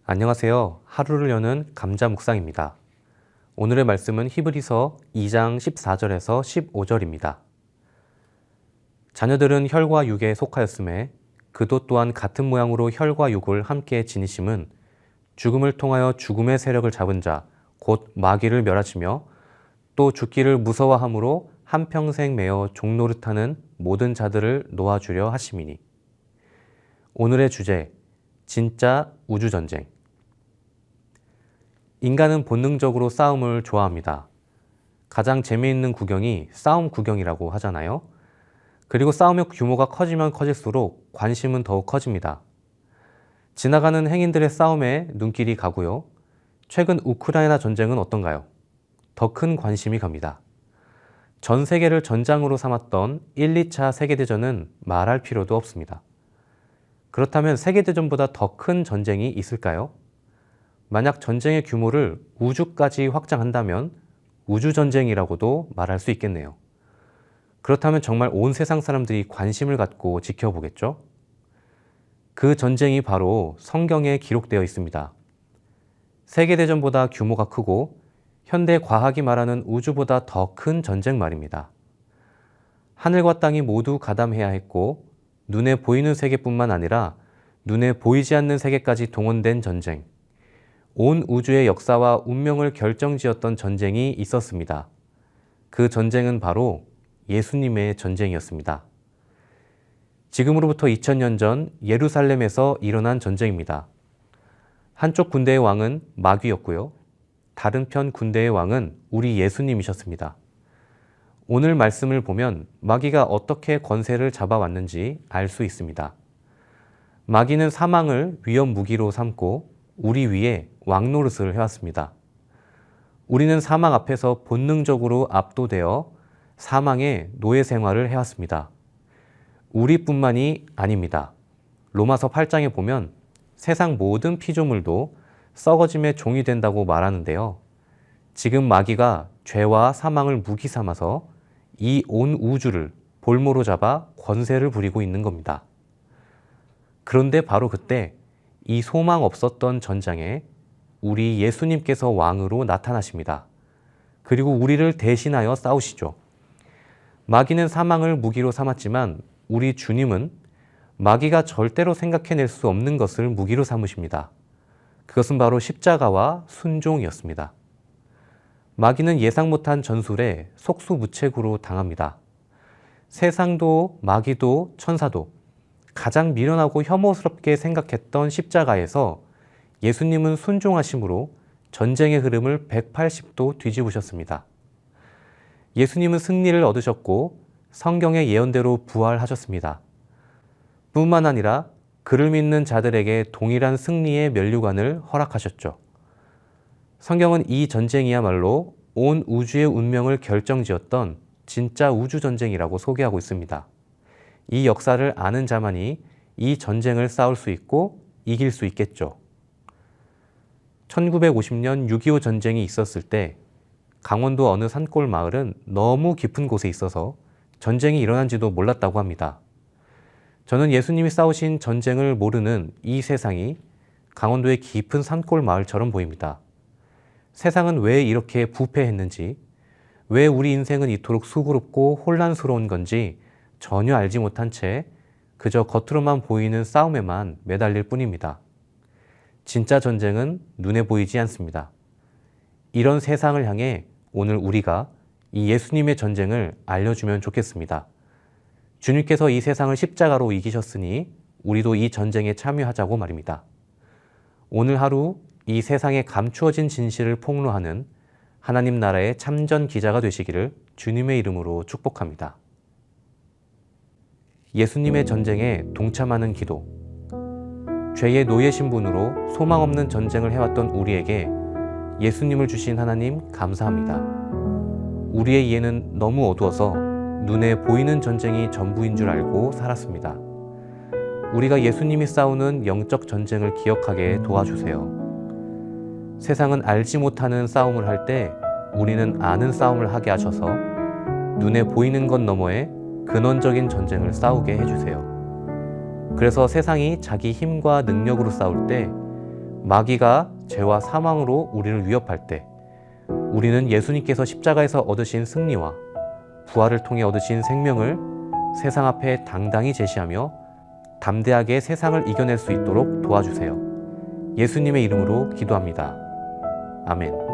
안녕하세요. 하루를 여는 감자 묵상입니다. 오늘의 말씀은 히브리서 2장 14절에서 15절입니다. 자녀들은 혈과 육에 속하였음에 그도 또한 같은 모양으로 혈과 육을 함께 지니심은 죽음을 통하여 죽음의 세력을 잡은 자, 곧 마귀를 멸하시며 또 죽기를 무서워함으로 한평생 매어 종노릇하는 모든 자들을 놓아주려 하심이니. 오늘의 주제, 진짜 우주전쟁. 인간은 본능적으로 싸움을 좋아합니다. 가장 재미있는 구경이 싸움 구경이라고 하잖아요. 그리고 싸움의 규모가 커지면 커질수록 관심은 더욱 커집니다. 지나가는 행인들의 싸움에 눈길이 가고요. 최근 우크라이나 전쟁은 어떤가요? 더 큰 관심이 갑니다. 전 세계를 전장으로 삼았던 1, 2차 세계대전은 말할 필요도 없습니다. 그렇다면 세계대전보다 더 큰 전쟁이 있을까요? 만약 전쟁의 규모를 우주까지 확장한다면 우주전쟁이라고도 말할 수 있겠네요. 그렇다면 정말 온 세상 사람들이 관심을 갖고 지켜보겠죠? 그 전쟁이 바로 성경에 기록되어 있습니다. 세계대전보다 규모가 크고 현대 과학이 말하는 우주보다 더 큰 전쟁 말입니다. 하늘과 땅이 모두 가담해야 했고 눈에 보이는 세계뿐만 아니라 눈에 보이지 않는 세계까지 동원된 전쟁. 온 우주의 역사와 운명을 결정지었던 전쟁이 있었습니다. 그 전쟁은 바로 예수님의 전쟁이었습니다. 지금으로부터 2000년 전 예루살렘에서 일어난 전쟁입니다. 한쪽 군대의 왕은 마귀였고요. 다른 편 군대의 왕은 우리 예수님이셨습니다. 오늘 말씀을 보면 마귀가 어떻게 권세를 잡아왔는지 알 수 있습니다. 마귀는 사망을 위험 무기로 삼고 우리 위에 왕노릇을 해왔습니다. 우리는 사망 앞에서 본능적으로 압도되어 사망의 노예 생활을 해왔습니다. 우리뿐만이 아닙니다. 로마서 8장에 보면 세상 모든 피조물도 썩어짐의 종이 된다고 말하는데요. 지금 마귀가 죄와 사망을 무기 삼아서 이 온 우주를 볼모로 잡아 권세를 부리고 있는 겁니다. 그런데 바로 그때 이 소망 없었던 전장에 우리 예수님께서 왕으로 나타나십니다. 그리고 우리를 대신하여 싸우시죠. 마귀는 사망을 무기로 삼았지만 우리 주님은 마귀가 절대로 생각해낼 수 없는 것을 무기로 삼으십니다. 그것은 바로 십자가와 순종이었습니다. 마귀는 예상 못한 전술에 속수무책으로 당합니다. 세상도 마귀도 천사도 가장 미련하고 혐오스럽게 생각했던 십자가에서 예수님은 순종하심으로 전쟁의 흐름을 180도 뒤집으셨습니다. 예수님은 승리를 얻으셨고 성경의 예언대로 부활하셨습니다. 뿐만 아니라 그를 믿는 자들에게 동일한 승리의 면류관을 허락하셨죠. 성경은 이 전쟁이야말로 온 우주의 운명을 결정지었던 진짜 우주전쟁이라고 소개하고 있습니다. 이 역사를 아는 자만이 이 전쟁을 싸울 수 있고 이길 수 있겠죠. 1950년 6.25 전쟁이 있었을 때 강원도 어느 산골 마을은 너무 깊은 곳에 있어서 전쟁이 일어난지도 몰랐다고 합니다. 저는 예수님이 싸우신 전쟁을 모르는 이 세상이 강원도의 깊은 산골 마을처럼 보입니다. 세상은 왜 이렇게 부패했는지, 왜 우리 인생은 이토록 수고롭고 혼란스러운 건지 전혀 알지 못한 채 그저 겉으로만 보이는 싸움에만 매달릴 뿐입니다. 진짜 전쟁은 눈에 보이지 않습니다. 이런 세상을 향해 오늘 우리가 이 예수님의 전쟁을 알려주면 좋겠습니다. 주님께서 이 세상을 십자가로 이기셨으니 우리도 이 전쟁에 참여하자고 말입니다. 오늘 하루 이 세상에 감추어진 진실을 폭로하는 하나님 나라의 참전 기자가 되시기를 주님의 이름으로 축복합니다. 예수님의 전쟁에 동참하는 기도. 죄의 노예 신분으로 소망 없는 전쟁을 해왔던 우리에게 예수님을 주신 하나님 감사합니다. 우리의 이해는 너무 어두워서 눈에 보이는 전쟁이 전부인 줄 알고 살았습니다. 우리가 예수님이 싸우는 영적 전쟁을 기억하게 도와주세요. 세상은 알지 못하는 싸움을 할 때 우리는 아는 싸움을 하게 하셔서 눈에 보이는 것 너머에 근원적인 전쟁을 싸우게 해주세요. 그래서 세상이 자기 힘과 능력으로 싸울 때 마귀가 죄와 사망으로 우리를 위협할 때 우리는 예수님께서 십자가에서 얻으신 승리와 부활을 통해 얻으신 생명을 세상 앞에 당당히 제시하며 담대하게 세상을 이겨낼 수 있도록 도와주세요. 예수님의 이름으로 기도합니다. 아멘.